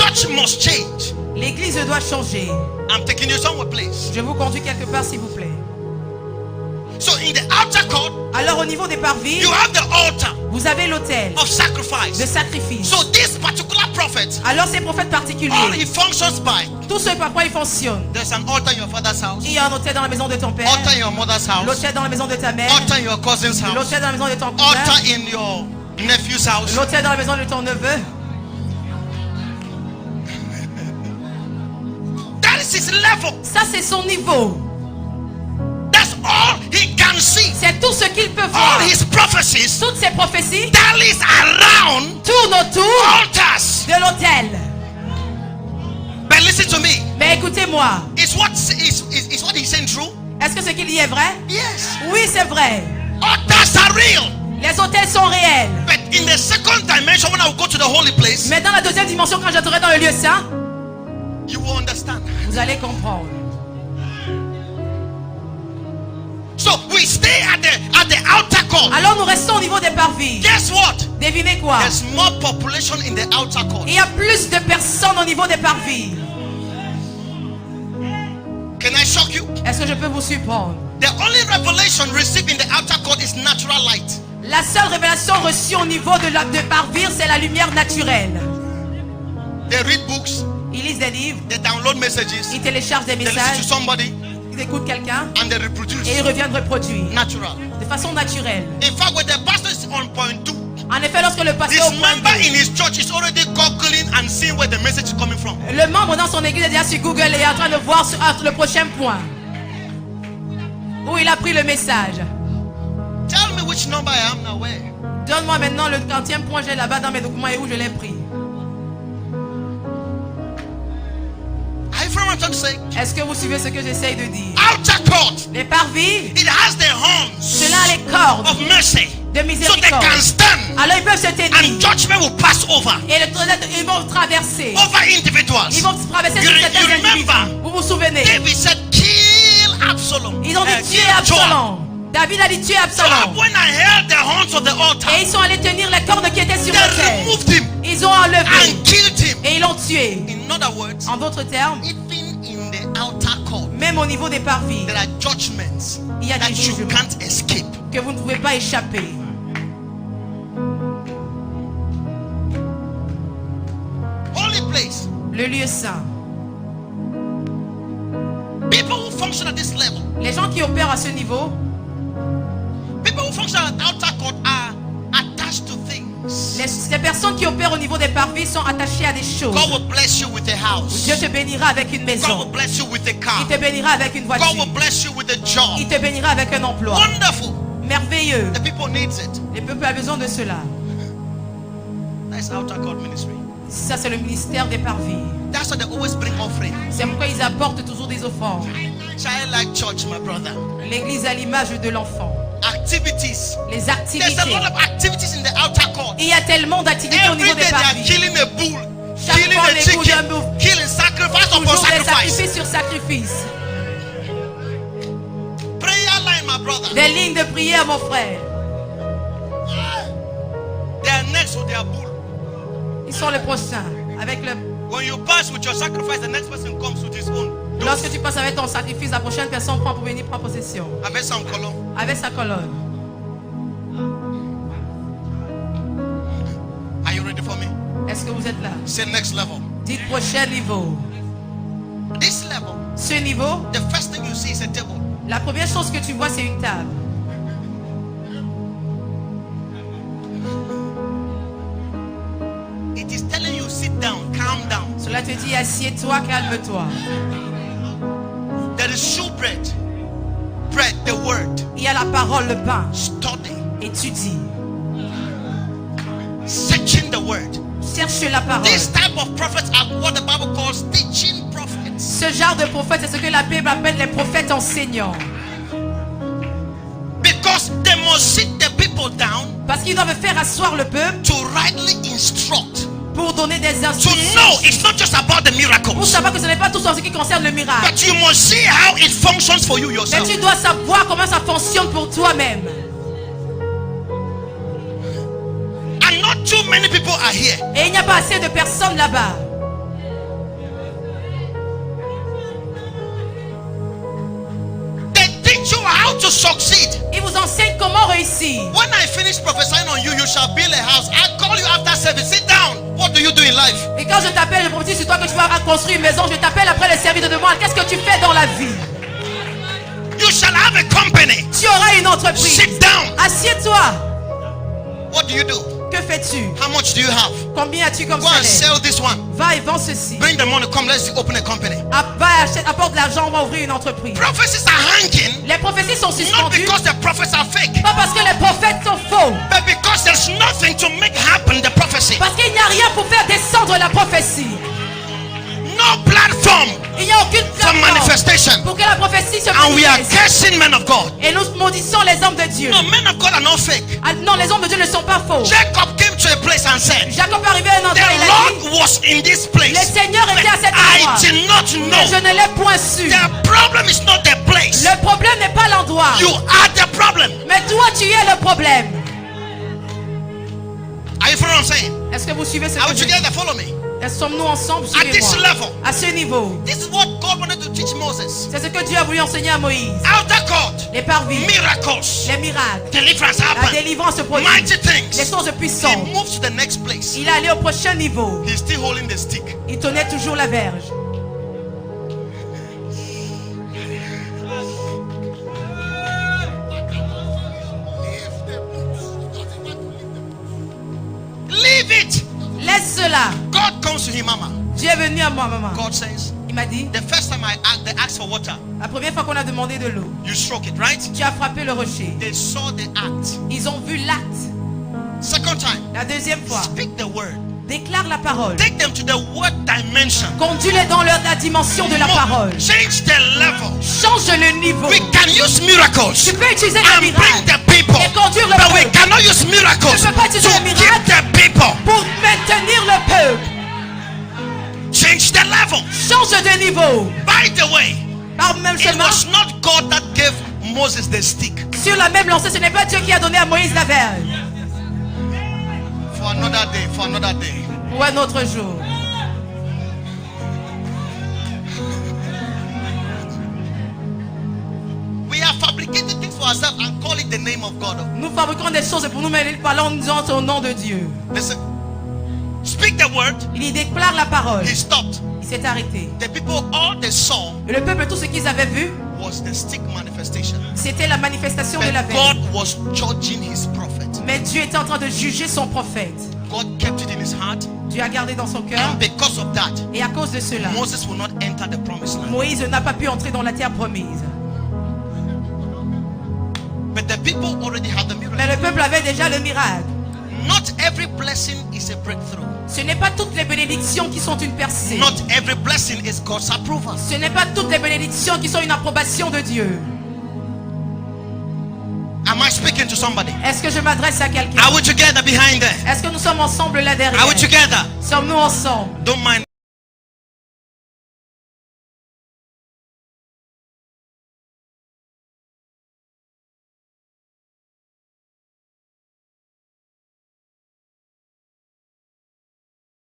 church must change. L'église doit changer. I'm taking you somewhere, please. Je vous conduis quelque part, s'il vous plaît. So in the outer court, alors au niveau des parvis, you have the altar vous avez l'autel of sacrifice. de sacrifice. So this particular prophet, alors ces prophètes all particuliers, he functions by, tout ce par quoi il fonctionne. There's an altar in your father's house. Il y a un autel dans la maison de ton père. Altar in your mother's house. L'autel dans la maison de ta mère. Altar in your cousin's house. L'autel dans la maison de ton cousin. Altar in your nephew's house. L'autel dans la maison de ton neveu. That is his level. Ça c'est son niveau. That's all he can see. C'est tout ce qu'il peut voir. All his prophecies. Toutes ses prophéties. That is around. Tourne autour. Altars. De l'autel. But listen to me. Mais écoutez-moi. Is what he's saying true? Est-ce que ce qu'il dit est vrai? Yes. Oui, c'est vrai. Altars are real. Les autels sont réels. But in the second dimension, when I will go to the holy place, mais dans la deuxième dimension, quand j'entrerai dans le lieu saint, you will understand. Vous allez comprendre. So we stay at the outer court. Alors nous restons au niveau des parvis. Guess what? Devinez quoi? There's more population in the outer court. Il y a plus de personnes au niveau des parvis. Can I shock you? Est-ce que je peux vous surprendre? The only revelation received in the outer court is natural light. La seule révélation reçue au niveau de parvis, c'est la lumière naturelle. They read books. Ils lisent des livres. They download messages. Ils téléchargent des They messages. listen to somebody. Ils écoutent quelqu'un. And they reproduce. Et ils reviennent reproduire. Natural. De façon naturelle. In fact, when the pastor is on point 2, en effet, lorsque le pasteur this member in his church is already googling and seeing where the message is coming from. Le membre dans son église est déjà sur Google et est en train de voir le prochain point où il a pris le message. Tell me which number I am now. Where? Donne-moi maintenant le 30e point j'ai là-bas dans mes documents et où je l'ai pris. Est-ce que vous suivez ce que j'essaye de dire? Outer court. Les parvis. It has the horns. Cela a les cordes. Of mercy. De miséricorde. So they can stand. Alors ils peuvent se tenir. And judgment will pass over. Et ils vont traverser. Over individuals. Ils vont traverser sur certains individus. Vous vous souvenez? David said, kill Absalom. Ils ont dit tuer Absalom. David a dit tuer Absalom. So when I heard the horns of the altar, et ils sont allés tenir les cordes qui étaient sur l'autel. Ils ont enlevé. And killed him. Et ils l'ont tué. In other words, en d'autres termes, even in the outer court, même au niveau des parvis, there are judgments il y a des that you can't escape. Que vous ne pouvez pas échapper. Holy place. Le lieu saint. People who function at this level. Les gens qui opèrent à ce niveau. People who function at outer court are attached to things. Les personnes qui opèrent au niveau des parvis sont attachées à des choses. God will bless you with a house. Dieu te bénira avec une maison. God will bless you with a car. Il te bénira avec une voiture. God will bless you with a job. Il te bénira avec un emploi. Wonderful. Merveilleux. The people needs it. Les peuples ont besoin de cela. That's outer court ministry. Ça c'est le ministère des parvis. That's why they always bring offering. C'est pourquoi ils apportent toujours des offrandes. Childlike church, my brother. L'église à l'image de l'enfant. Activities. Les activités. There's a lot of activities in the outer court. Il y a tellement d'activités au niveau des parvis. Killing a bull, killing a chicken, killing sacrifice upon sacrifice. Sacrifice sur sacrifice. Prayer line, my brother. Des lignes de prière, mon frère. They are next with their bull. Ils sont les prochains avec le. When you pass with your sacrifice, the next person comes with his own. Lorsque tu passes avec ton sacrifice, la prochaine personne prend pour venir prendre possession. Avec sa colonne. Avec sa colonne. Are you ready for me? Est-ce que vous êtes là? Say next level. Dites prochain niveau. This level. Ce niveau. The first thing you see is a table. La première chose que tu vois, c'est une table. It is telling you sit down, calm down. Cela te dit assieds-toi, calme-toi. There is shewbread. Bread, the word. Il y a la parole, le pain. Study. Étudie. Searching the word. Cherche la parole. This type of prophets are what the Bible calls teaching prophets. Ce genre de prophète, c'est ce que la Bible appelle les prophètes enseignants. Because they must sit the people down. Parce qu'ils doivent faire asseoir le peuple. To rightly instruct. Pour donner des instructions. To know it's not just about the miracles. Pour savoir que ce n'est pas tout en ce qui concerne le miracle. But you must see how it functions for you yourself. Mais tu dois savoir comment ça fonctionne pour toi-même. And not too many people are here. Et il n'y a pas assez de personnes là-bas. to succeed. Il vous enseigne comment réussir. When I finish prophesying on you, you shall build a house. I call you after service. Sit down. What do you do in life? Et quand je t'appelle, je prophétise sur toi que tu vas construire une maison. Je t'appelle après le service de demande. Qu'est-ce que tu fais dans la vie? You shall have a company. Tu auras une entreprise. Sit down. Assieds-toi. What do you do? Que fais-tu? How much do you have? Combien as-tu comme Go and salaire? sell this one. Va et vends ceci. Bring the money. Come, let's open a company. Va achète, apporte de l'argent, on va ouvrir une entreprise. Prophecies are hanging. Les prophéties sont Not suspendues. because the prophets are fake, Pas parce que les prophètes sont faux. but because there's nothing to make happen the prophecy. Parce qu'il n'y a rien pour faire descendre la prophétie. No platform Il n'y a aucune for plateforme manifestation. pour que la prophétie se And we are manifeste. cursing men of God. Et nous maudissons les hommes de Dieu. No, men of God are not fake. Ah, non, les hommes de Dieu ne sont pas faux. Jacob came to a place and said, Jacob est arrivé à un endroit et il a dit, the Lord was in this place. le Seigneur But était à cet I endroit. did not Mais je know. ne l'ai point su. The problem is not the place. Le problème n'est pas l'endroit. You are the problem. Mais toi, tu es le problème. Are you following what I'm saying? Est-ce que vous suivez ce Are que we je dis? together? Follow me. Sommes-nous ensemble? At this Suivez-moi. level. À ce niveau. This is what God wanted to teach Moses. C'est ce que Dieu a voulu enseigner à Moïse. Outer court, Les parvis, miracles, les miracles, deliverance la happen, délivrance se produit. mighty Les things. choses He puissantes. moves to the next place. Il est allé au prochain niveau. He's still holding the stick. Il tenait toujours la verge. Leave it. Laisse cela. God comes to him, Mama. Dieu est venu à moi, maman. God says, Il m'a dit, the first time they asked for water, la première fois qu'on a demandé de l'eau, you struck it, right? tu as frappé le rocher. They saw the act. Ils ont vu l'acte. Second time, La deuxième fois, speak the word. déclare la parole. Take them to the word dimension. Conduis-les dans la dimension de la parole. Change the level. Change le niveau. We can use miracles Tu peux utiliser les and bring miracles the people, et conduire le but we peuple cannot use miracles Tu peux pas utiliser to les keep miracles the people. pour maintenir le peuple. Change the level. Change de niveau. By the way, Par même it chemin, was not God that gave Moses the stick. sur la même lancée, ce n'est pas Dieu qui a donné à Moïse la verge. For another day, for another day. Ou un autre jour. We are fabricating things for ourselves and call it the name of God. Nous fabriquons des choses pour nous mêler le parlant en disant au nom de Dieu. Listen. Speak the word. Il y déclare la parole. He stopped. Il s'est arrêté. The people, all they saw Et le peuple, tout ce qu'ils avaient vu, was the stick manifestation. c'était la manifestation de la But verge. God was judging his prophet. Mais Dieu était en train de juger son prophète. God kept it in his heart. Dieu a gardé dans son cœur. And because of that, Et à cause de cela, Moses will not enter the promised land. Moïse n'a pas pu entrer dans la terre promise. But the people already had the miracle. Mais le peuple avait déjà le miracle. Not every blessing is a breakthrough. Ce n'est pas toutes les bénédictions qui sont une percée. Not every blessing is God's approval. Ce n'est pas toutes les bénédictions qui sont une approbation de Dieu. Am I speaking to somebody? Est-ce que je m'adresse à quelqu'un? Are we together behind there? Est-ce que nous sommes ensemble là derrière? Are we together? Sommes-nous ensemble? Don't mind.